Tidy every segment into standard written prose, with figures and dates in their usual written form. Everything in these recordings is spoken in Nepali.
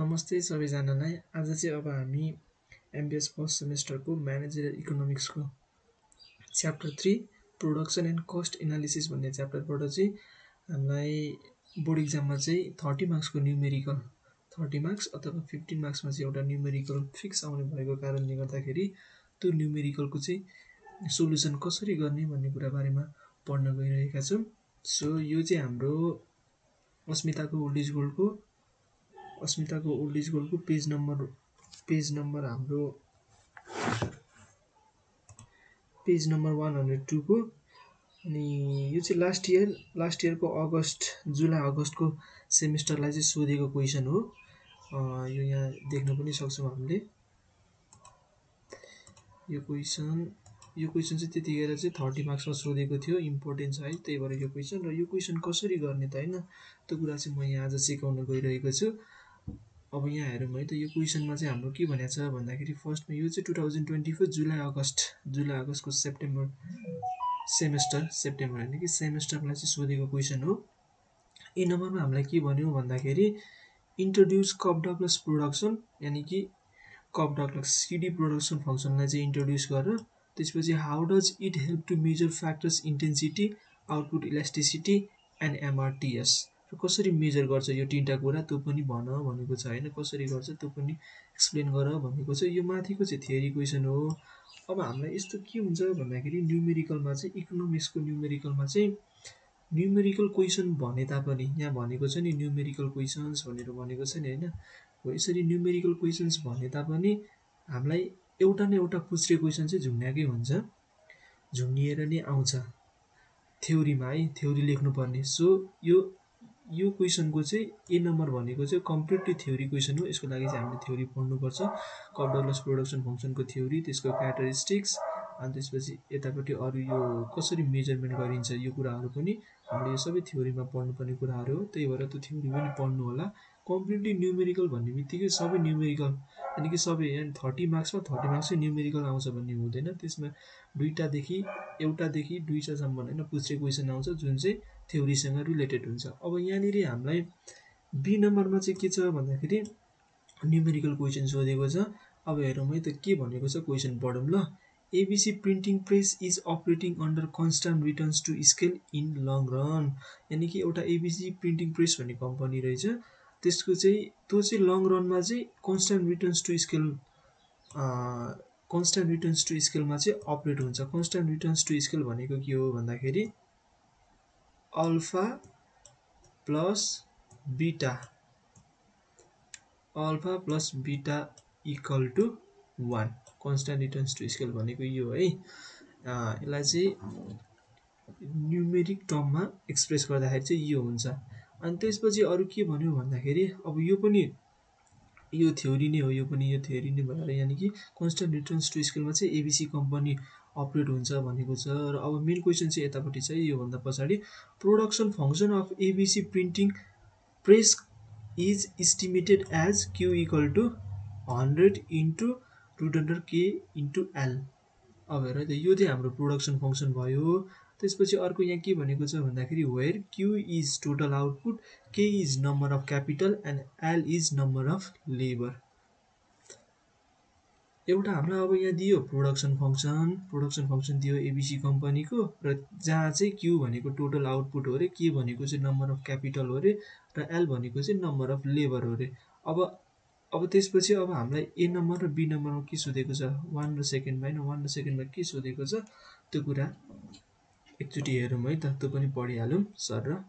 नमस्ते सबैजनालाई। आज चाहिँ अब हामी एमबिएस फर्स्ट सेमेस्टरको म्यानेजरियल इकोनोमिक्सको chapter 3 production and cost analysis भन्ने च्याप्टरबाट चाहिँ हामीलाई बोर्ड इक्जाममा चाहिँ 30 मार्क्सको न्युमेरिकल 30 मार्क्स अथवा 15 मार्क्समा चाहिँ एउटा न्युमेरिकल फिक्स आउने भएको कारणले गर्दाखेरि त्यो न्युमेरिकलको चाहिँ सोलुसन कसरी गर्ने भन्ने कुरा बारेमा पढ्न गइरहेका छौँ। सो यो चाहिँ हाम्रो अस्मिताको ओल्ड इज गोल्डको पेज नम्बर हाम्रो पेज नम्बर 102 को। अनि यो चाहिँ लास्ट इयरको जुलाई अगस्तको सेमेस्टरलाई चाहिँ सोधेको क्वेसन हो। यो यहाँ देख्न पनि सक्छौँ हामीले। यो क्वेसन चाहिँ त्यतिखेर चाहिँ 30 मार्क्समा सोधेको थियो, इम्पोर्टेन्ट छ है, त्यही भएर यो क्वेसन। र यो क्वेसन कसरी गर्ने त होइन, त्यो कुरा चाहिँ म यहाँ आज सिकाउन गइरहेको छु। अब यहाँ हेरौँ है त, यो क्वेसनमा चाहिँ हाम्रो के भनेको छ भन्दाखेरि फर्स्टमा यो चाहिँ 2024 जुलाई अगस्तको सेप्टेम्बर होइन कि सेमेस्टरलाई चाहिँ सोधेको क्वेसन हो। ए नम्बरमा हामीलाई के भन्यो भन्दाखेरि इन्ट्रोड्युस कप डगलस प्रोडक्सन, यानि कि कप डगलस सिडी प्रोडक्सन फङ्सनलाई चाहिँ इन्ट्रोड्युस गरेर त्यसपछि how does it help to measure factors intensity, output elasticity and MRTS. र कसरी मेजर गर्छ यो तीनटा कुरा त्यो पनि भन भनेको छ होइन, कसरी गर्छ त्यो पनि एक्सप्लेन गर भनेको छ। यो माथिको चाहिँ थियोरी क्वेसन हो। अब हामीलाई यस्तो के हुन्छ भन्दाखेरि न्युमेरिकलमा चाहिँ इकोनोमिक्सको न्युमेरिकलमा चाहिँ न्युमेरिकल क्वेसन भने तापनि यहाँ भनेको छ नि न्युमेरिकल क्वेसन्स भनेर भनेको छ नि होइन। हो यसरी न्युमेरिकल क्वेसन्स भने तापनि हामीलाई एउटा न एउटा पुछ्रे क्वेसन चाहिँ झुन्ड्याएकै हुन्छ, झुन्डिएर नै आउँछ थ्योरीमा है, थ्योरी लेख्नुपर्ने। सो यो क्वेसनको चाहिँ ए नम्बर भनेको चाहिँ कम्प्लिटली थ्योरी क्वेसन हो। यसको लागि चाहिँ हामीले थ्योरी पढ्नुपर्छ, कप डगलस प्रोडक्सन फङ्सनको थ्योरी, त्यसको क्यारेक्टरिस्टिक्स, अनि त्यसपछि यतापट्टि अरू यो कसरी मेजरमेन्ट गरिन्छ यो कुराहरू पनि हामीले यो सबै थ्योरीमा पढ्नुपर्ने कुराहरू हो। त्यही भएर त्यो थ्योरी पनि पढ्नु होला। कम्प्लिटली न्युमेरिकल भन्ने बित्तिकै सबै न्युमेरिकल यानि कि सबै 30 मार्क्सै न्युमेरिकल आउँछ भन्ने हुँदैन। त्यसमा एउटादेखि दुईटासम्म होइन पुछ्रे क्वेसन आउँछ जुन चाहिँ थ्योरीसँग रिलेटेड हुन्छ। अब यहाँनिर हामीलाई बी नम्बरमा चाहिँ के छ भन्दाखेरि न्युमेरिकल क्वेसन सोधेको छ। अब हेरौँ है त के भनेको छ, क्वेसन पढौँ ल। ABC printing press is operating under constant returns to scale in long run, यानि कि एउटा एबिसी प्रिन्टिङ प्रेस भन्ने कम्पनी रहेछ, त्यसको चाहिँ त्यो चाहिँ लङ रनमा चाहिँ कन्स्टान्ट रिटर्न्स टु स्केलमा चाहिँ अपरेट हुन्छ। कन्स्टान्ट रिटर्न्स टु स्केल भनेको के हो भन्दाखेरि alpha plus beta equal to 1। Constant returns to scale भनेको यो है। यसलाई चाहिँ न्युमेरिक टर्ममा एक्सप्रेस गर्दाखेरि चाहिँ यो हुन्छ। अनि त्यसपछि अरू के भन्यो भन्दाखेरि अब यो पनि यो थ्योरी नै हो, यो थ्योरी नै भएर यानि कि कन्स्टान्ट रिटर्न्स टु स्केलमा चाहिँ एबिसी कम्पनी अपरेट हुन्छ भनेको छ। र अब मेन क्वेसन चाहिँ यतापट्टि छ, योभन्दा पछाडि production function of ABC printing press is estimated as Q equal to 100 into √k into L. अब हेर त यो चाहिँ हाम्रो प्रोडक्सन फङ्सन भयो। त्यसपछि अर्को यहाँ के भनेको छ भन्दाखेरि where Q is total output, K is number of capital and L is number of labour. एउटा हामीलाई अब यहाँ दियो प्रोडक्सन फङ्सन दियो एबिसी कम्पनीको, र जहाँ चाहिँ क्यु भनेको टोटल आउटपुट हो अरे, के भनेको चाहिँ नम्बर अफ क्यापिटल हो अरे, र एल भनेको चाहिँ नम्बर अफ लेबर हो अरे। अब त्यसपछि अब हामीलाई ए नम्बर र बी नम्बरमा के सोधेको छ, 1 र सेकेन्डमा के सोधेको छ त्यो कुरा एकचोटि हेरौँ है त, त्यो पनि पढिहालौँ सर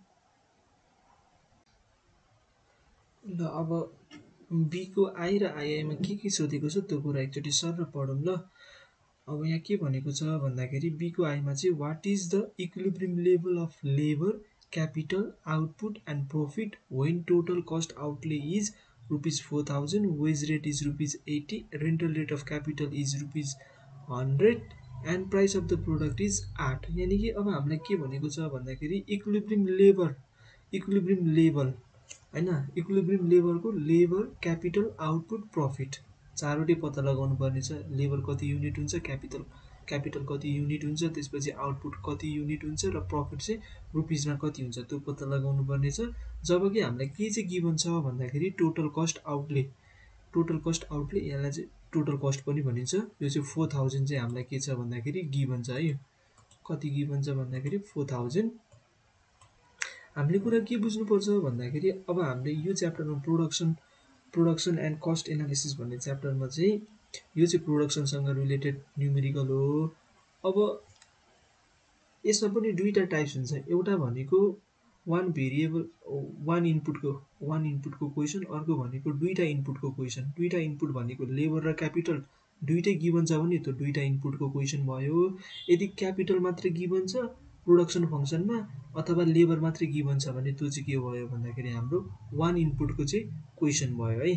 ल। अब बीको आई र आइआईमा के सोधेको छ त्यो कुरा एकचोटि सर र पढौँ ल। अब यहाँ के भनेको छ भन्दाखेरि बीको आईमा चाहिँ what is the equilibrium level of labour, capital, output and profit when total cost outlay is ₹4000, wage rate is ₹80, rental rate of capital is ₹100 and price of the product is 8। यानि कि अब हामीलाई के भनेको छ भन्दाखेरि इक्विलिब्रियम लेभल होइन, इक्विलिब्रियम लेभलको लेबर, क्यापिटल, आउटपुट, प्रफिट चारवटै पत्ता लगाउनु पर्ने छ। लेबर कति युनिट हुन्छ, क्यापिटल कति युनिट हुन्छ, त्यसपछि आउटपुट कति युनिट हुन्छ र प्रफिट चाहिँ रुपिजमा कति हुन्छ त्यो पत्ता लगाउनु पर्ने छ। जबकि हामीलाई के चाहिँ गिभन छ भन्दाखेरि टोटल कस्ट आउटले यसलाई चाहिँ टोटल कस्ट पनि भनिन्छ। यो चाहिँ 4000 चाहिँ हामीलाई के छ भन्दाखेरि गिभन छ है। कति गिभन छ भन्दाखेरि 4000। हामीले कुरा के बुझ्नुपर्छ भन्दाखेरि अब हामीले यो च्याप्टरमा प्रोडक्सन एन्ड कस्ट एनालिसिस भन्ने च्याप्टरमा चाहिँ यो चाहिँ प्रोडक्सनसँग रिलेटेड न्युमेरिकल हो। अब यसमा पनि दुईटा टाइप्स हुन्छ। एउटा भनेको वान इनपुटको क्वेसन, अर्को भनेको दुईटा इनपुटको क्वेसन। दुईटा इनपुट भनेको लेबर र क्यापिटल दुईटै गिभन छ भने त्यो दुईटा इनपुटको क्वेसन भयो। यदि क्यापिटल मात्रै गिभन छ प्रोडक्सन फङ्सनमा अथवा लेबर मात्रै गिभन छ भने त्यो चाहिँ के भयो भन्दाखेरि हाम्रो वान इनपुटको चाहिँ क्वेसन भयो है।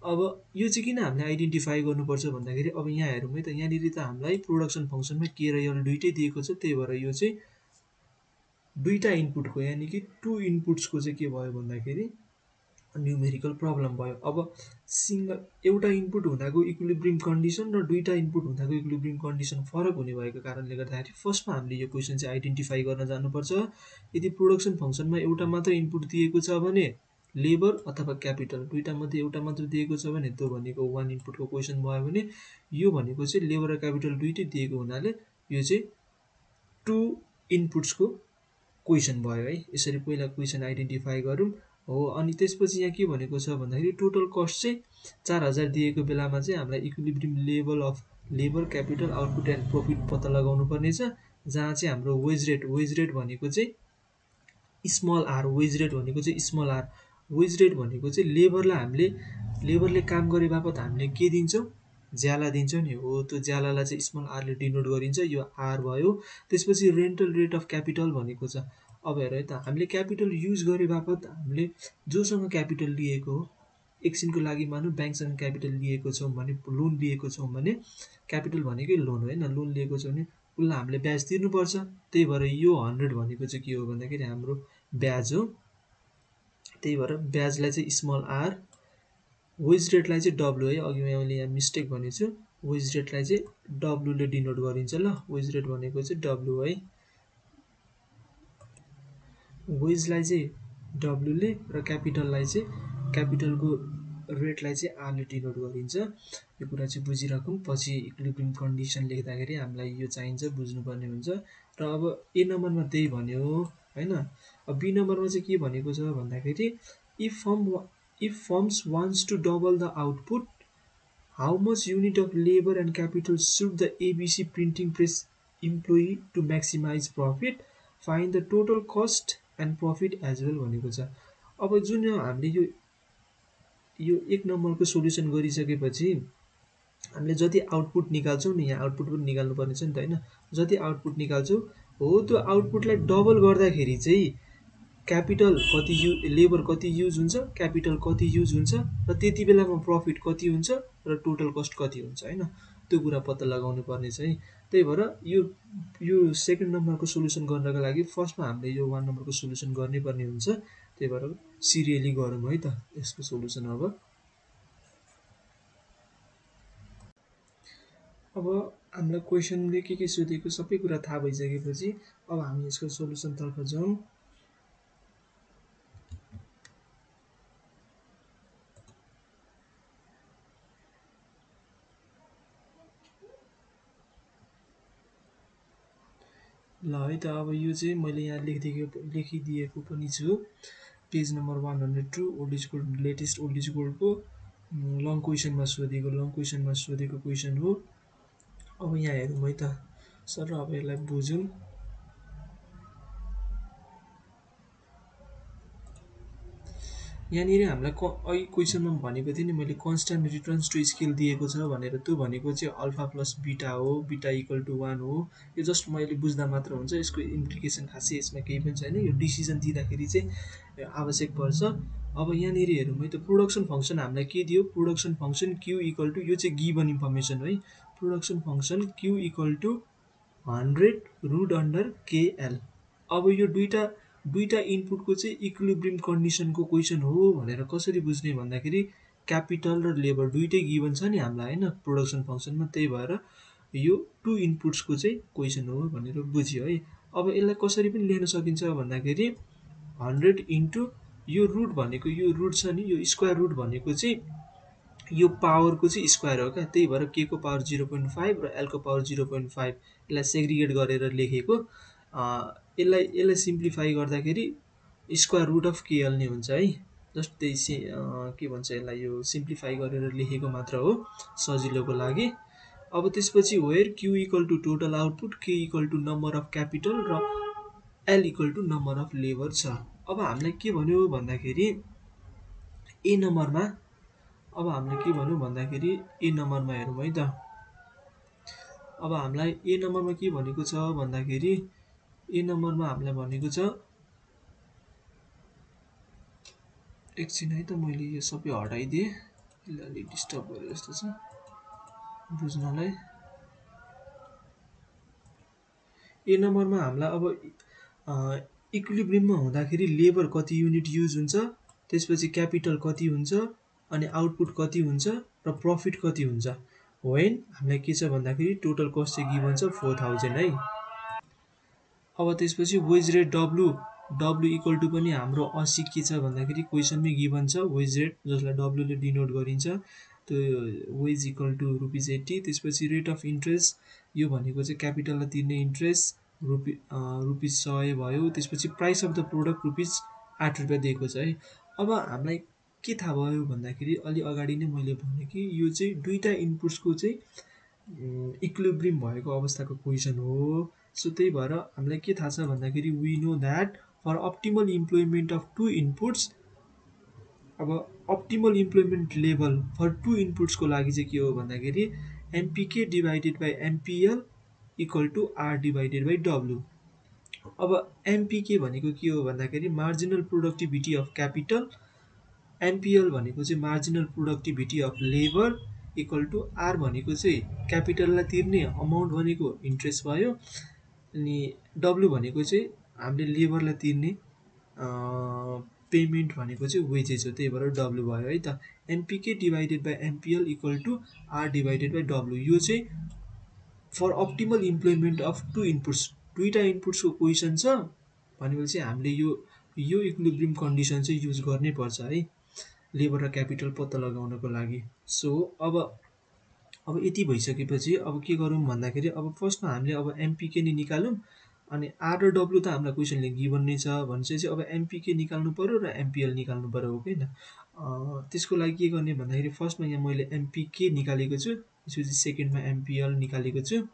अब यो चाहिँ किन हामीले आइडेन्टिफाई गर्नुपर्छ भन्दाखेरि अब यहाँ हेरौँ है त, यहाँनिर त हामीलाई प्रोडक्सन फङ्सनमा के र यल दुईटै दिएको छ, त्यही भएर यो चाहिँ दुईटा इनपुटको यानि कि 2 इनपुट्सको चाहिँ के भयो भन्दाखेरि न्युमेरिकल प्रब्लम भयो। अब एउटा इनपुट हुँदाको इक्विलिब्रियम कन्डिसन र दुईटा इनपुट हुँदाको इक्विलिब्रियम कन्डिसन फरक हुने भएको कारणले गर्दाखेरि फर्स्टमा हामीले यो क्वेसन चाहिँ आइडेन्टिफाई गर्न जानुपर्छ। यदि प्रोडक्सन फङ्सनमा एउटा मात्र इनपुट दिएको छ भने लेबर अथवा क्यापिटल दुईटा मध्ये एउटा मात्र दिएको छ भने त्यो भनेको वान इनपुटको क्वेसन भयो भने यो भनेको चाहिँ लेबर र क्यापिटल दुईटै दिएको हुनाले यो चाहिँ 2 इनपुट्सको क्वेसन भयो है। यसरी पहिला क्वेसन आइडेन्टिफाई गरौँ हो। अनि त्यसपछि यहाँ के भनेको छ भन्दाखेरि टोटल कस्ट चाहिँ 4000 दिएको बेलामा चाहिँ हामीलाई equilibrium level of labour capital output and profit पत्ता लगाउनु पर्ने छ, जहाँ चाहिँ हाम्रो वेज रेट भनेको चाहिँ स्मल आर, वेज रेट भनेको चाहिँ लेबरले काम गरे बापत हामीले के दिन्छौँ, ज्याला दिन्छौँ नि हो। त्यो ज्यालालाई चाहिँ स्मल आरले डिनोट गरिन्छ, यो आर भयो। त्यसपछि रेन्टल रेट अफ क्यापिटल भनेको छ। अब हेर है त, हामीले क्यापिटल युज गरे बापत हामीले जोसँग क्यापिटल लिएको हो, एकछिनको लागि मानौँ ब्याङ्कसँग क्यापिटल लिएको छौँ भने, लोन लिएको छौँ भने, क्यापिटल भनेकै लोन होइन, लोन लिएको छौँ भने उसलाई हामीले ब्याज तिर्नुपर्छ। त्यही भएर यो 100 भनेको चाहिँ के हो भन्दाखेरि हाम्रो ब्याज हो। त्यही भएर ब्याजलाई चाहिँ स्मल आर, वेज रेटलाई चाहिँ डब्लु है, अघि मैले यहाँ मिस्टेक भनेको छु, वेज रेटलाई चाहिँ डब्लुले डिनोट गरिन्छ ल। वेज रेट भनेको चाहिँ डब्लु है, वेजलाई चाहिँ डब्लुले र क्यापिटललाई चाहिँ क्यापिटलको रेटलाई चाहिँ आरले डिनोट गरिन्छ। यो कुरा चाहिँ बुझिराखौँ, पछि इक्विलिब्रियम कन्डिसन लेख्दाखेरि हामीलाई यो चाहिन्छ, बुझ्नुपर्ने हुन्छ। र अब ए नम्बरमा त्यही भन्यो होइन। अब बी नम्बरमा चाहिँ के भनेको छ भन्दाखेरि if firms wants to double the output, how much unit of labour and capital should the ABC printing press employ to maximize profit, find the total cost and profit as well भनेको छ। अब जुन हामीले यो 1 नम्बरको सोल्युसन गरिसकेपछि हामीले जति आउटपुट निकाल्छौँ नि, यहाँ आउटपुट पनि निकाल्नु पर्ने छ नि त होइन। जति आउटपुट निकाल्छौँ हो त्यो आउटपुटलाई डबल गर्दाखेरि चाहिँ क्यापिटल कति लेबर कति युज हुन्छ, क्यापिटल कति युज हुन्छ र त्यति बेलामा प्रफिट कति हुन्छ र टोटल कस्ट कति हुन्छ होइन, त्यो कुरा पत्ता लगाउनु पर्ने छ है। त्यही भएर यो सेकेन्ड नम्बरको सोल्युसन गर्नको लागि फर्स्टमा हामीले यो 1 नम्बरको सोल्युसन गर्नै पर्ने हुन्छ। त्यही भएर सिरियली गरौँ है त यसको सोल्युसन। अब हामीलाई क्वेसनले के सोधेको सबै कुरा थाहा भइसकेपछि अब हामी यसको सोल्युसनतर्फ जाउँ। ल है त, अब यो चाहिँ मैले यहाँ लेखिदिएको पनि छु। Page number 102 old is gold, latest old is गोल्डको लङ क्वेसनमा सोधेको क्वेसन हो। अब यहाँ हेरौँ है त सर, अब यसलाई बुझौँ। यहाँनिर हामीलाई अघि क्वेसनमा भनेको थिएँ नि मैले, कन्स्ट्यान्ट रिटर्न्स टु स्केल दिएको छ भनेर। त्यो भनेको चाहिँ अल्फा प्लस बिटा हो, बिटा इक्वल टु 1 हो। यो जस्ट मैले बुझ्दा मात्र हुन्छ, यसको इम्प्लिकेसन खासै यसमा केही पनि छैन। यो डिसिजन दिँदाखेरि चाहिँ आवश्यक पर्छ। अब यहाँनिर हेरौँ है त, प्रोडक्सन फङ्सन हामीलाई के दियो, production function Q equal to, यो चाहिँ गिभन इन्फर्मेसन है, production function Q equal to 100 root under KL. अब यो दुईटा इनपुटको चाहिँ इक्विलिब्रियम कन्डिसनको क्वेसन हो भनेर कसरी बुझ्ने भन्दाखेरि क्यापिटल र लेबर दुईटै गिभन छ नि हामीलाई होइन प्रोडक्सन फङ्सनमा। त्यही भएर यो 2 इनपुट्सको चाहिँ क्वेसन हो भनेर बुझ्यो है। अब यसलाई कसरी पनि लेख्न सकिन्छ भन्दाखेरि 100 इन्टु यो रुट भनेको यो रुट छ नि, यो स्क्वायर रुट भनेको चाहिँ यो पावरको चाहिँ स्क्वायर हो क्या, त्यही भएर के को पावर 0.5 र एल को पावर 0.5 यसलाई सेग्रिगेट गरेर लेखेको। यसलाई सिम्प्लिफाई गर्दाखेरि स्क्वायर रुट अफ केएल नै हुन्छ है। जस्ट त्यही के भन्छ यसलाई, यो सिम्प्लिफाई गरेर लेखेको मात्र हो सजिलोको लागि। अब त्यसपछि where Q equal to total output, K equal to number of capital र L equal to number of labour छ। अब हामीलाई के भन्यो भन्दाखेरि ए नम्बरमा, अब हामीले के भन्यो भन्दाखेरि ए नम्बरमा हेरौँ है त। अब हामीलाई ए नम्बरमा के भनेको छ भन्दाखेरि ए नम्बरमा हामीलाई भनेको छ, एकछिन है त मैले यो सबै हटाइदिएँ, यसले अलिक डिस्टर्ब गरे जस्तो छ बुझ्नलाई। ए नम्बरमा हामीलाई अब इक्विलिब्रियममा हुँदाखेरि लेबर कति युनिट युज हुन्छ, त्यसपछि क्यापिटल कति हुन्छ, अनि आउटपुट कति हुन्छ र प्रफिट कति हुन्छ। वेन हामीलाई के छ भन्दाखेरि टोटल कस्ट चाहिँ गिभन छ 4000 है। अब त्यसपछि wage rate W equal to पनि हाम्रो 80 के छ भन्दाखेरि क्वेसनमै गिभन छ वेज रेट, जसलाई डब्लुले डिनोट गरिन्छ, त्यो वेज इक्वल टु ₹80। त्यसपछि रेट अफ इन्ट्रेस्ट, यो भनेको चाहिँ क्यापिटललाई तिर्ने इन्ट्रेस्ट ₹100 भयो। त्यसपछि प्राइस अफ द प्रोडक्ट ₹8 दिएको छ है। अब हामीलाई के थाहा भयो भन्दाखेरि अलि अगाडि नै मैले भने कि यो चाहिँ दुईटा इनपुट्सको चाहिँ इक्विलिब्रियम भएको अवस्थाको क्वेसन हो। सो त्यही भएर हामीलाई के थाहा छ भन्दाखेरि we know that for optimal employment of 2 inputs, अब अप्टिमल इम्प्लोइमेन्ट लेभल फर 2 इनपुट्सको लागि चाहिँ के हो भन्दाखेरि MPK divided by MPL equal to R divided by W. अब एमपिके भनेको के हो भन्दाखेरि marginal productivity of capital, MPL भनेको चाहिँ marginal productivity of labour equal to R भनेको चाहिँ क्यापिटललाई तिर्ने अमाउन्ट भनेको इन्ट्रेस्ट भयो, अनि डब्लु भनेको चाहिँ हामीले लेबरलाई तिर्ने पेमेन्ट भनेको चाहिँ वेजेस हो, त्यही भएर डब्लु भयो है त। MPK divided by MPL equal to R divided by W, यो चाहिँ for optimal employment of 2 inputs, दुईवटा इनपुट्सको क्वेसन छ भनेपछि हामीले यो इक्विलिब्रियम कन्डिसन चाहिँ युज गर्नै पर्छ है लेबर र क्यापिटल पत्ता लगाउनको लागि। सो अब यति भइसकेपछि अब के गरौँ भन्दाखेरि अब फर्स्टमा हामीले अब एमपिके नै निकालौँ, अनि आर र डब्लु त हामीलाई क्वेसनले गिभन नै छ भनेपछि अब एमपिके निकाल्नु पऱ्यो र एमपिएल निकाल्नु पऱ्यो हो किन। त्यसको लागि के गर्ने भन्दाखेरि फर्स्टमा यहाँ मैले एमपिके निकालेको छु, त्यसपछि सेकेन्डमा एमपिएल निकालेको छु।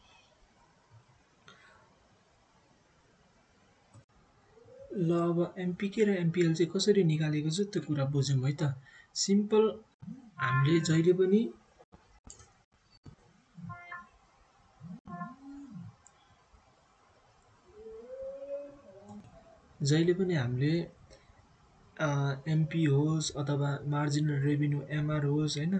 ल अब एमपिके र एमपिएल चाहिँ कसरी निकालेको छु त्यो कुरा बुझौँ है त। सिम्पल, हामीले जहिले पनि हामीले एमपी होस् अथवा मार्जिनल रेभिन्यू एमआर होस् होइन,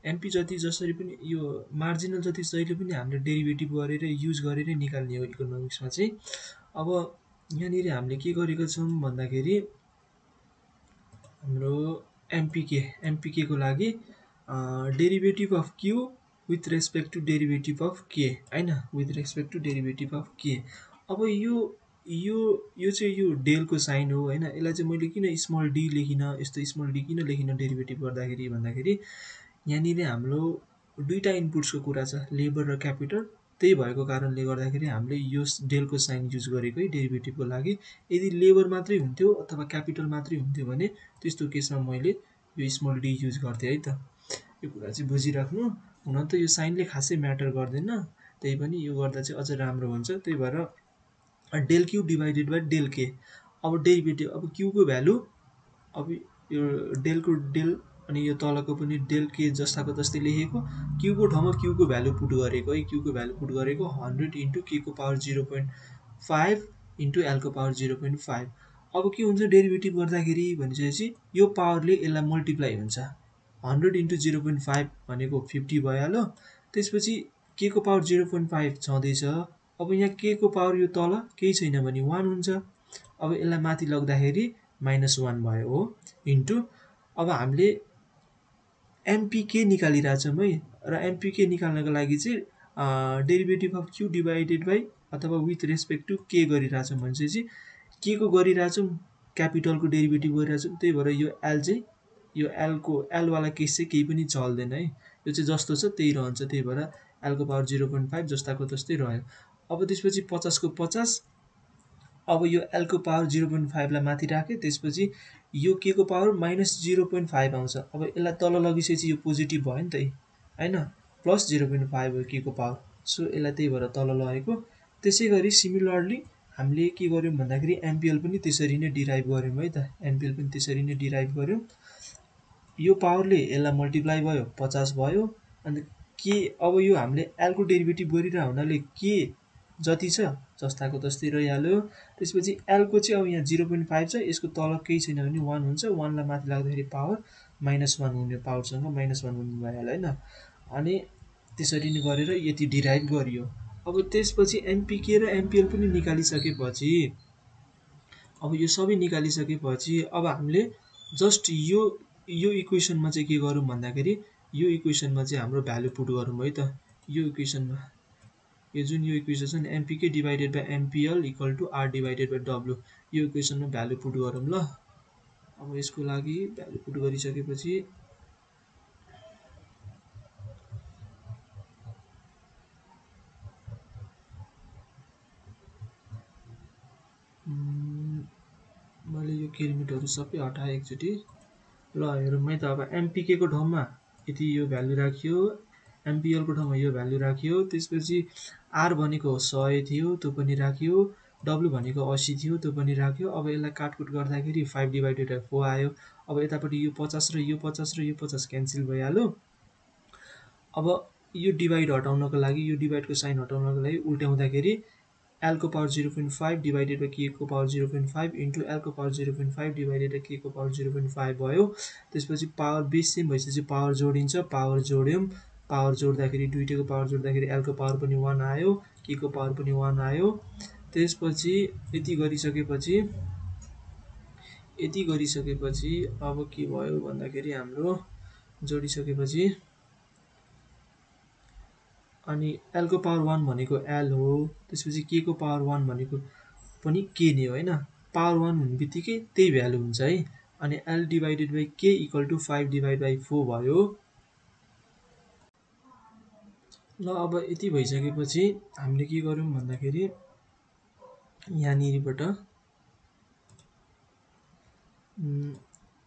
एमपी जति जसरी पनि यो मार्जिनल जति जहिले पनि हामीले डेरिभेटिभ गरेर युज गरेरै निकाल्ने हो इकोनोमिक्समा चाहिँ। अब यहाँनिर हामीले के गरेको छौँ भन्दाखेरि हाम्रो एमपिके को लागि derivative of Q with respect to derivative of K होइन, with respect to derivative of K. अब यो चाहिँ यो डेलको साइन हो होइन, यसलाई चाहिँ मैले किन स्मल डी लेखिनँ, यस्तो स्मल डी किन लेखिनँ डेरिभेटिभ गर्दाखेरि भन्दाखेरि यहाँनिर हाम्रो दुईवटा इनपुट्सको कुरा छ लेबर र क्यापिटल, त्यही भएको कारणले गर्दाखेरि हामीले यो डेलको साइन युज गरेको है डेरिभेटिभको लागि। यदि लेबर मात्रै हुन्थ्यो अथवा क्यापिटल मात्रै हुन्थ्यो भने त्यस्तो केसमा मैले यो स्मल डी युज गर्थेँ है त। यो कुरा चाहिँ बुझिराख्नु, हुन त यो साइनले खासै म्याटर गर्दैन, त्यही पनि यो गर्दा चाहिँ अझ राम्रो हुन्छ। त्यही भएर del Q divided by del K, अब डेरिभेटिभ अब क्यूको भ्यालु, अब यो डेलको डेल अनि यो तलको पनि डेल के जस्ताको जस्तै लेखेको, क्यूको ठाउँमा क्यूको भ्यालु पुट गरेको है, क्यूको भ्यालु पुट गरेको 100 इन्टु के को पावर 0.5 इन्टु एलको पावर 0.5। अब के हुन्छ डेरिभेटिभ गर्दाखेरि भनेपछि यो पावरले यसलाई मल्टिप्लाई हुन्छ, 100 इन्टु 0.5 भनेको 50 भइहाल्यो। त्यसपछि के को पावर 0.5 छँदैछ, अब यहाँ के को पावर यो तल केही छैन भने 1 हुन्छ, अब यसलाई माथि लग्दाखेरि -1 भयो हो, इन्टु अब हामीले एमपिके निकालिरहेछौँ है, र एमपिके निकाल्नको लागि चाहिँ derivative of Q divided by अथवा विथ रेस्पेक्ट टु के गरिरहेछौँ भनेपछि के को गरिरहेछौँ क्यापिटलको डेरिभेटिभ गरिरहेछौँ, त्यही भएर यो एल चाहिँ यो एलवाला केस चाहिँ केही पनि चल्दैन है, यो चाहिँ जस्तो छ त्यही रहन्छ, त्यही भएर एलको पावर 0.5 जस्ताको तस्तै रह्यो। अब त्यसपछि 50 को 50, अब यो एलको पावर 0.5 लाई माथि राख्यो, त्यसपछि यो के को पावर -0.5 आउँछ। अब यसलाई तल लगिसकेपछि यो पोजिटिभ भयो नि त हैन, प्लस 0.5 हो के को पावर, सो यसलाई त्यही भएर तल लगेको। त्यसै गरी सिमिलरली हामीले के गर्यौँ भन्दाखेरि एमपिएल पनि त्यसरी नै डिराइभ गर्यौँ है त, एमपिएल पनि त्यसरी नै डिराइभ गर्यौँ। यो पावरले यसलाई मल्टिप्लाई भयो 50 भयो, अनि के अब यो हामीले एलको डेरिभेटिभ गरिरह हुनाले के जति छ जस्ताको तस्तै रहिहाल्यो। त्यसपछि एलको चाहिँ अब यहाँ 0.5 छ, यसको तल केही छैन भने 1 हुन्छ, 1 लाई माथि लाग्दाखेरि पावर -1 हुने, पावरसँग -1 हुने भइहाल्यो हैन। अनि त्यसरी नै गरेर यति डिराइभ गरियो। अब त्यसपछि एमपिके र एमपिएल पनि निकालिसकेपछि, अब यो सबै निकालिसकेपछि अब हामीले जस्ट यो इक्वेसनमा चाहिँ के गरौँ भन्दाखेरि यो इक्वेसनमा चाहिँ हाम्रो भ्यालु पुट गरौँ है त। यो इक्वेसनमा यो जुन यो इक्वेसन छ नि MPK divided by MPL equal to R divided by W, यो इक्वेसनमा भ्यालु पुट गरौँ ल। अब यसको लागि भ्यालु पुट गरिसकेपछि मैले यो किलोमिटरहरू सबै हटाएँ एकचोटि ल। हेरौँ है त, अब एमपिके को ठाउँमा यति यो भ्यालु राखियो, एमपिएल को ठाउँमा यो भ्यालु राखियो, त्यसपछि आर भनेको 100 थियो त्यो पनि राखियो, डब्लु भनेको 80 थियो त्यो पनि राख्यो। अब यसलाई काटकुट गर्दाखेरि 5 डिभाइडेड बाई 4 आयो। अब यतापट्टि यो 50 र यो 50 र यो 50 क्यान्सल भइहाल्यो। अब यो डिभाइड हटाउनको लागि, यो डिभाइडको साइन हटाउनको लागि उल्ट्याउँदाखेरि एलको पावर 0.5 डिभाइडेड बाई के को पावर 0.5 इन्टु एलको पावर 0.5 डिभाइडेड बाई के को पावर 0.5 भयो। त्यसपछि पावर बेस सेम भइसकेपछि पावर जोडिन्छ, पावर जोड्यौँ, पावर जोड्दाखेरि दुईटैको पावर जोड्दाखेरि एलको पावर पनि 1 आयो, के को पावर पनि 1 आयो। त्यसपछि यति गरिसकेपछि अब के भयो भन्दाखेरि हाम्रो जोडिसकेपछि अनि एलको पावर 1 भनेको एल हो, त्यसपछि के को पावर 1 भनेको पनि के नै हो हैन, पावर 1 हुने बित्तिकै त्यही भ्यालु हुन्छ है। अनि एल डिभाइडेड बाई के इक्वल टु 5 डिभाइड बाई 4 भयो ल। अब यति भइसकेपछि हामीले के गर्यौँ भन्दाखेरि यहाँनिरबाट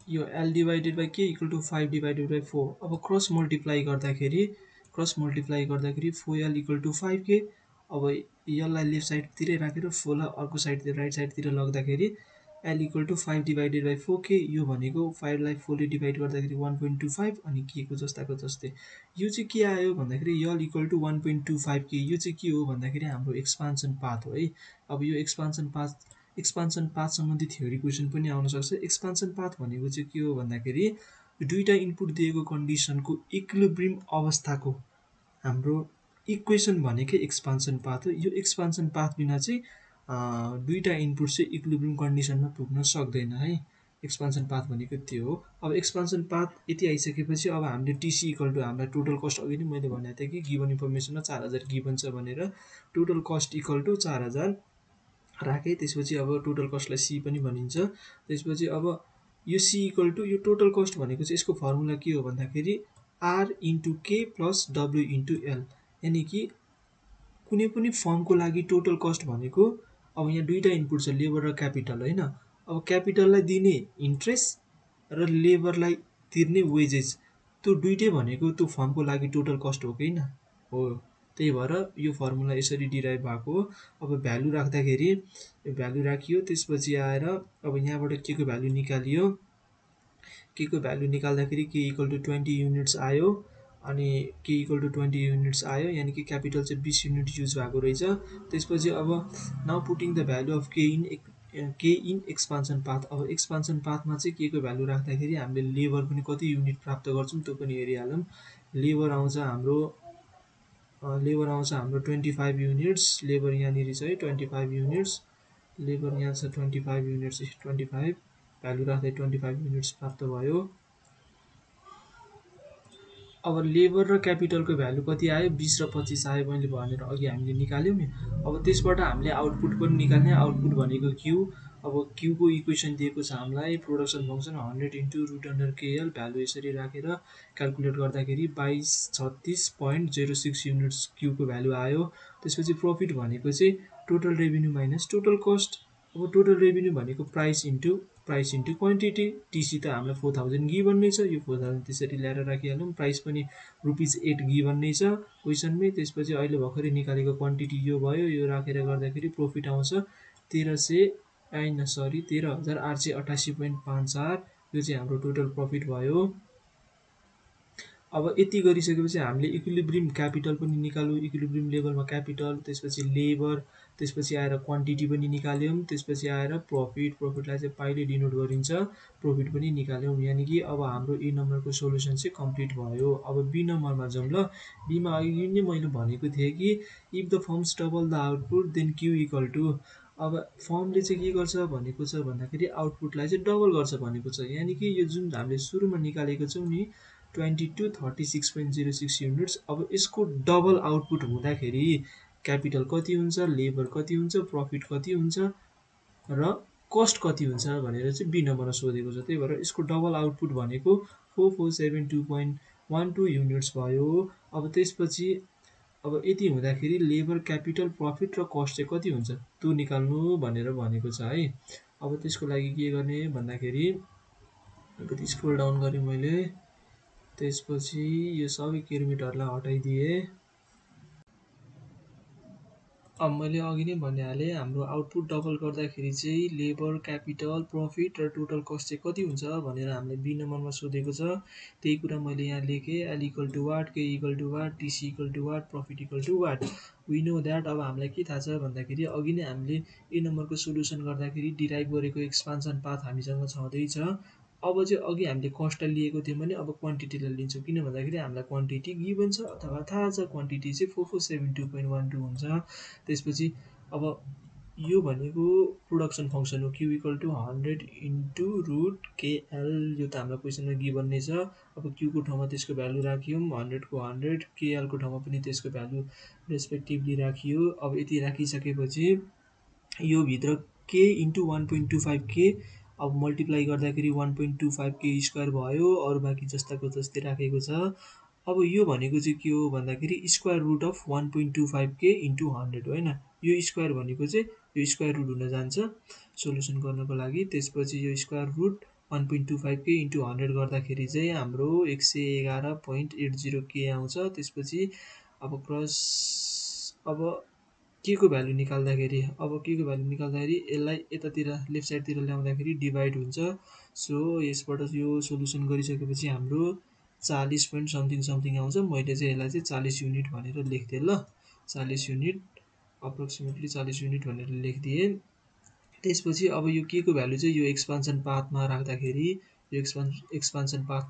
यो एल डिभाइडेड बाई के इक्वल टु 5 डिभाइडेड बाई 4, अब क्रस मल्टिप्लाई गर्दाखेरि 4l इक्वल टु 5k। अब यसलाई लेफ्ट साइडतिरै राखेर 4 लाई अर्को साइडतिर राइट साइडतिर लग्दाखेरि l equal to 5 divided by 4k, यो भनेको 5 लाई 4 ले डिभाइड गर्दाखेरि 1.25 अनि के को जस्ताको जस्तै। यो चाहिँ के आयो भन्दाखेरि l इक्वल टु 1.25k, यो चाहिँ के हो भन्दाखेरि हाम्रो एक्सपान्सन पाथ हो है। अब यो एक्सपान्सन पाथ सम्बन्धी थ्योरी क्वेसन पनि आउन सक्छ। एक्सपान्सन पाथ भनेको चाहिँ के हो भन्दाखेरि दुईटा इनपुट दिएको कन्डिसनको इक्विलिब्रियम अवस्थाको हाम्रो इक्वेसन भनेकै एक्सपान्सन पाथ हो। यो एक्सपान्सन पाथ बिना चाहिँ दुईटा इनपुट चाहिँ इक्विलिब्रियम कन्डिसनमा पुग्न सक्दैन है। एक्सपान्सन पाथ भनेको त्यो हो। अब एक्सपान्सन पाथ यति आइसकेपछि अब हामीले टिसी इक्वल टु हामीलाई टोटल कस्ट, अघि नै मैले भनेको थिएँ कि गिभन इन्फर्मेसनमा 4000 गिभन छ भनेर, टोटल कस्ट इक्वल टु 4000 राखेँ। त्यसपछि अब टोटल कस्टलाई सी पनि भनिन्छ। त्यसपछि अब यो सी इक्वल टु यो टोटल कस्ट भनेको चाहिँ यसको फर्मुला के हो भन्दाखेरि आर इन्टु के प्लस डब्लु इन्टु एल, यानि कि कुनै पनि फर्मको लागि टोटल कस्ट भनेको अब यहाँ दुईटा इनपुट छ लेबर र क्यापिटल हैन। अब क्यापिटललाई दिने इन्ट्रेस्ट र लेबरलाई तिर्ने वेजेस, त्यो दुईटै भनेको त्यो फर्मको लागि टोटल कस्ट हो कि हैन हो। त्यही भएर यो फर्मुला यसरी डिराइभ भएको हो। अब भ्यालु राख्दाखेरि यो भ्यालु राखियो, त्यसपछि आएर अब यहाँबाट के को भ्यालु निकालियो, के को भ्यालु निकाल्दाखेरि के इक्वल टु 20 युनिट्स आयो, अनि के इक्वल टु 20 युनिट्स आयो, यानि कि क्यापिटल चाहिँ 20 युनिट युज भएको रहेछ। त्यसपछि अब now putting the value of के इन एक्सपान्सन पाथ। अब एक्सपान्सन पाथमा चाहिँ के को भ्यालु राख्दाखेरि हामीले लेबर पनि कति युनिट प्राप्त गर्छौँ त्यो पनि हेरिहालौँ। लेबर आउँछ हाम्रो 25 युनिट्स, लेबर यहाँनिर छ है 25 युनिट्स, लेबर यहाँ छ 25 युनिट्स, 25 भ्यालु राख्दै 25 युनिट्स प्राप्त भयो। अब लेबर र क्यापिटलको भ्यालु कति आयो 20 र 25 आयो मैले भनेर अघि हामीले निकाल्यौँ नि। अब त्यसबाट हामीले आउटपुट पनि निकाल्ने। आउटपुट भनेको क्यू। अब क्यूको इक्वेसन दिएको छ हामीलाई production function 100 into root under KL value यसरी राखेर क्यालकुलेट गर्दाखेरि 2236.06 युनिट्स क्यूको भ्यालु आयो। त्यसपछि प्रफिट भनेको चाहिँ total revenue minus total cost. अब टोटल रेभेन्यू भनेको प्राइस इन्टु क्वान्टिटी। टिसी त हामीलाई 4000 गिभन नै छ, यो 4000 त्यसरी ल्याएर राखिहालौँ। प्राइस पनि ₹8 गिभन नै छ क्वेसनमै। त्यसपछि अहिले भर्खरै निकालेको क्वान्टिटी यो भयो, यो राखेर गर्दाखेरि प्रफिट आउँछ 13,888.54। यो चाहिँ हाम्रो टोटल प्रफिट भयो। अब यति गरिसकेपछि हामीले इक्विलिब्रियम क्यापिटल पनि निकाल्यौँ। इक्विलिब्रियम लेभलमा क्यापिटल, त्यसपछि लेबर, त्यसपछि आएर क्वान्टिटी पनि निकाल्यौँ। त्यसपछि आएर प्रफिटलाई चाहिँ पाइले डिनोट गरिन्छ, प्रफिट पनि निकाल्यौँ। यानि कि अब हाम्रो ए नम्बरको सोल्युसन चाहिँ कम्प्लिट भयो। अब बी नम्बरमा जाउँ ल। बीमा अघि नै मैले भनेको थिएँ कि if the firms double the output then Q equal to. अब फर्मले चाहिँ के गर्छ भनेको छ भन्दाखेरि आउटपुटलाई चाहिँ डबल गर्छ भनेको छ। यानि कि यो जुन हामीले सुरुमा निकालेको छौँ नि 2236.06 युनिट्स, अब यसको डबल आउटपुट हुँदाखेरि क्यापिटल कति हुन्छ, लेबर कति हुन्छ, प्रफिट कति हुन्छ र कस्ट कति हुन्छ भनेर चाहिँ बी नम्बरमा सोधेको छ। त्यही भएर यसको डबल आउटपुट भनेको 4472.12 युनिट्स भयो। अब त्यसपछि अब यति हुँदाखेरि लेबर, क्यापिटल, प्रफिट र कस्ट चाहिँ कति हुन्छ त्यो निकाल्नु भनेर भनेको छ है। अब त्यसको लागि के गर्ने भन्दाखेरि अलिकति स्क्रोल डाउन गरेँ मैले। त्यसपछि यो सबै किलोमिटरलाई हटाइदिएँ। अब मैले अघि नै भनिहालेँ हाम्रो आउटपुट डबल गर्दाखेरि चाहिँ लेबर, क्यापिटल, प्रफिट र टोटल कस्ट चाहिँ कति हुन्छ भनेर हामीले बी नम्बरमा सोधेको छ। त्यही कुरा मैले यहाँ लेखेँ, L equal to what, K equal to what, TC equal to what, profit equal to what. We know that. अब हामीलाई के थाहा छ भन्दाखेरि अघि नै हामीले ए नम्बरको सोल्युसन गर्दाखेरि डिराइभ गरेको एक्सपान्सन पाथ हामीसँग छँदैछ। अब चाहिँ अघि हामीले कस्टलाई लिएको थियौँ भने अब क्वान्टिटीलाई लिन्छौँ, किन भन्दाखेरि हामीलाई क्वान्टिटी गिभन छ अथवा थाहा छ। क्वान्टिटी चाहिँ 4472.12 हुन्छ। त्यसपछि अब यो भनेको प्रोडक्सन फङ्सन हो, Q equal to 100 into root KL. यो त हाम्रो क्वेसनमा गिभन नै छ। अब क्यूको ठाउँमा त्यसको भ्यालु राख्यौँ 100को 100, केएलको ठाउँमा पनि त्यसको भ्यालु रेस्पेक्टिभली राखियो। अब यति राखिसकेपछि यो भित्र के इन्टु 1.25 के, अब मल्टिप्लाई गर्दाखेरि 1.25 के स्क्वायर भयो। अरू बाँकी जस्ताको जस्तै राखेको छ। अब यो भनेको चाहिँ के हो भन्दाखेरि स्क्वायर रुट अफ 1.25 के इन्टु 100 होइन। यो स्क्वायर भनेको चाहिँ यो स्क्वायर रुट हुन जान्छ सोल्युसन गर्नको लागि। त्यसपछि यो स्क्वायर रुट 1.25 के इन्टु 100 गर्दाखेरि चाहिँ हाम्रो 111.80 के आउँछ। त्यसपछि अब क्रस अब के को भ्यालु निकाल्दाखेरि यसलाई यतातिर लेफ्ट साइडतिर ल्याउँदाखेरि डिभाइड हुन्छ। सो यसबाट यो सोल्युसन गरिसकेपछि हाम्रो 40 पोइन्ट समथिङ आउँछ। मैले चाहिँ यसलाई चाहिँ 40 युनिट भनेर लेखिदिएँ ल। 40 युनिट, अप्रोक्सिमेटली 40 युनिट भनेर लेखिदिएँ। त्यसपछि अब यो के को भ्यालु चाहिँ यो एक्सपान्सन पाथमा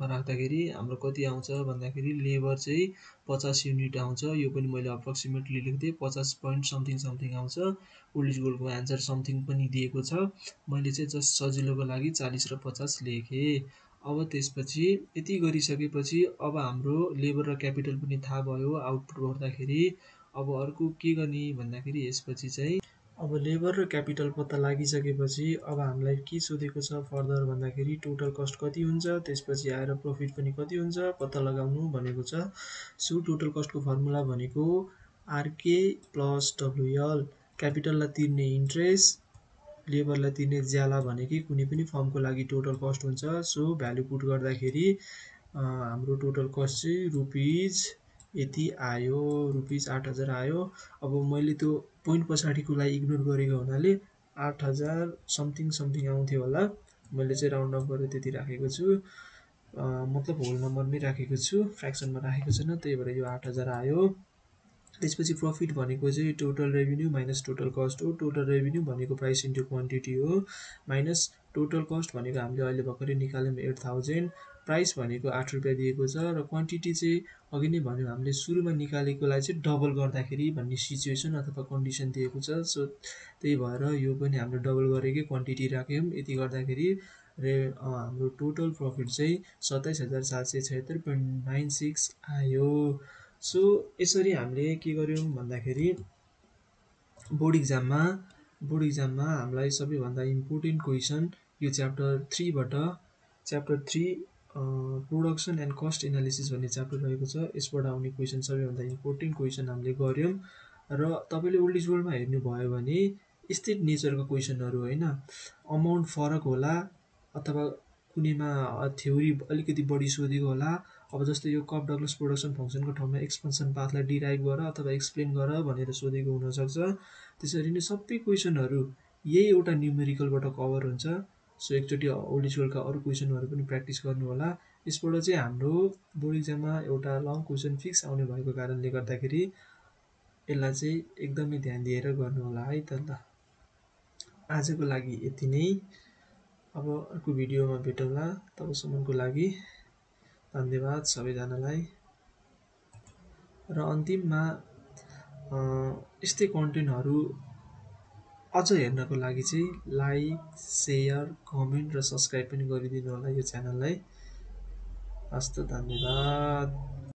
राख्दाखेरि हाम्रो कति आउँछ भन्दाखेरि लेबर चाहिँ 50 युनिट आउँछ। यो पनि मैले अप्रोक्सिमेटली लेखिदिएँ, 50 पोइन्ट समथिङ आउँछ। ओल्ड इज गोल्डको एन्सर समथिङ पनि दिएको छ। मैले चाहिँ जस्ट सजिलोको लागि 40 र 50 लेखेँ। अब त्यसपछि यति गरिसकेपछि अब हाम्रो लेबर र क्यापिटल पनि थाहा भयो आउटपुट गर्दाखेरि। अब अर्को के गर्ने भन्दाखेरि यसपछि चाहिँ अब लेबर र क्यापिटल पत्ता लागिसकेपछि अब हामीलाई के सोधेको छ फर्दर भन्दाखेरि टोटल कस्ट कति हुन्छ, त्यसपछि आएर प्रफिट पनि कति हुन्छ पत्ता लगाउनु भनेको छ। सो टोटल कस्टको फर्मुला भनेको आरके प्लस डब्लुएल। क्यापिटललाई तिर्ने इन्ट्रेस्ट, लेबरलाई तिर्ने ज्याला भनेकै कुनै पनि फर्मको लागि टोटल कस्ट हुन्छ। सो भ्यालु पुट गर्दाखेरि हाम्रो टोटल कस्ट चाहिँ रुपिज यति आयो, रुपिज 8000 आयो। अब मैले त्यो पोइन्ट पछाडिकोलाई इग्नोर गरेको हुनाले 8000 समथिङ आउँथ्यो होला। मैले चाहिँ राउन्ड अफ गरेर त्यति राखेको छु, मतलब होल नम्बरमै राखेको छु, फ्रेक्सनमा राखेको छैन। त्यही भएर यो 8000 आयो। त्यसपछि प्रफिट भनेको चाहिँ total revenue minus total cost हो। टोटल रेभेन्यू भनेको प्राइस इन्टु क्वान्टिटी हो, माइनस टोटल कस्ट भनेको हामीले अहिले भर्खरै निकाल्यौँ 8000। प्राइस भनेको 8 रुपियाँ दिएको छ र क्वान्टिटी चाहिँ अघि नै भन्यौँ हामीले सुरुमा निकालेकोलाई चाहिँ डबल गर्दाखेरि भन्ने सिचुएसन अथवा कन्डिसन दिएको छ। सो त्यही भएर यो पनि हामीले डबल गरेकै क्वान्टिटी राख्यौँ। यति गर्दाखेरि हाम्रो टोटल प्रफिट चाहिँ 27,776.96 आयो। सो यसरी हामीले के गर्यौँ भन्दाखेरि बोर्ड इक्जाममा हामीलाई सबैभन्दा इम्पोर्टेन्ट क्वेसन यो chapter 3 production and cost analysis भन्ने च्याप्टर रहेको छ। यसबाट आउने क्वेसन सबैभन्दा इम्पोर्टेन्ट क्वेसन हामीले गऱ्यौँ र तपाईँले ओल्ड इज गोल्डमा हेर्नुभयो भने यस्तै नेचरको क्वेसनहरू होइन, अमाउन्ट फरक होला अथवा कुनैमा थ्योरी अलिकति बढी सोधेको होला। अब जस्तै यो कप डगलस प्रोडक्सन फङ्सनको ठाउँमा एक्सपेन्सन पाथलाई डिराइभ गर अथवा एक्सप्लेन गर भनेर सोधेको हुनसक्छ। त्यसरी नै सबै क्वेसनहरू यही एउटा न्युमेरिकलबाट कभर हुन्छ। सो एकचोटि ओल्ड इज गोल्डका अरू क्वेसनहरू पनि प्र्याक्टिस गर्नु होला। यसबाट चाहिँ हाम्रो बोर्ड इक्जाममा एउटा लङ क्वेसन फिक्स आउने भएको कारणले गर्दाखेरि यसलाई चाहिँ एकदमै ध्यान दिएर गर्नु होला है त। ल आजको लागि यति नै। अब अर्को भिडियोमा भेटौँला। तबसम्मको लागि धन्यवाद सबैजनालाई। र अन्तिममा यस्तै कन्टेन्टहरू अझ हेर्नको लागि चाहिँ लाइक, सेयर, कमेन्ट र सब्सक्राइब पनि गरिदिनु होला यो च्यानललाई। हस्त धन्यवाद।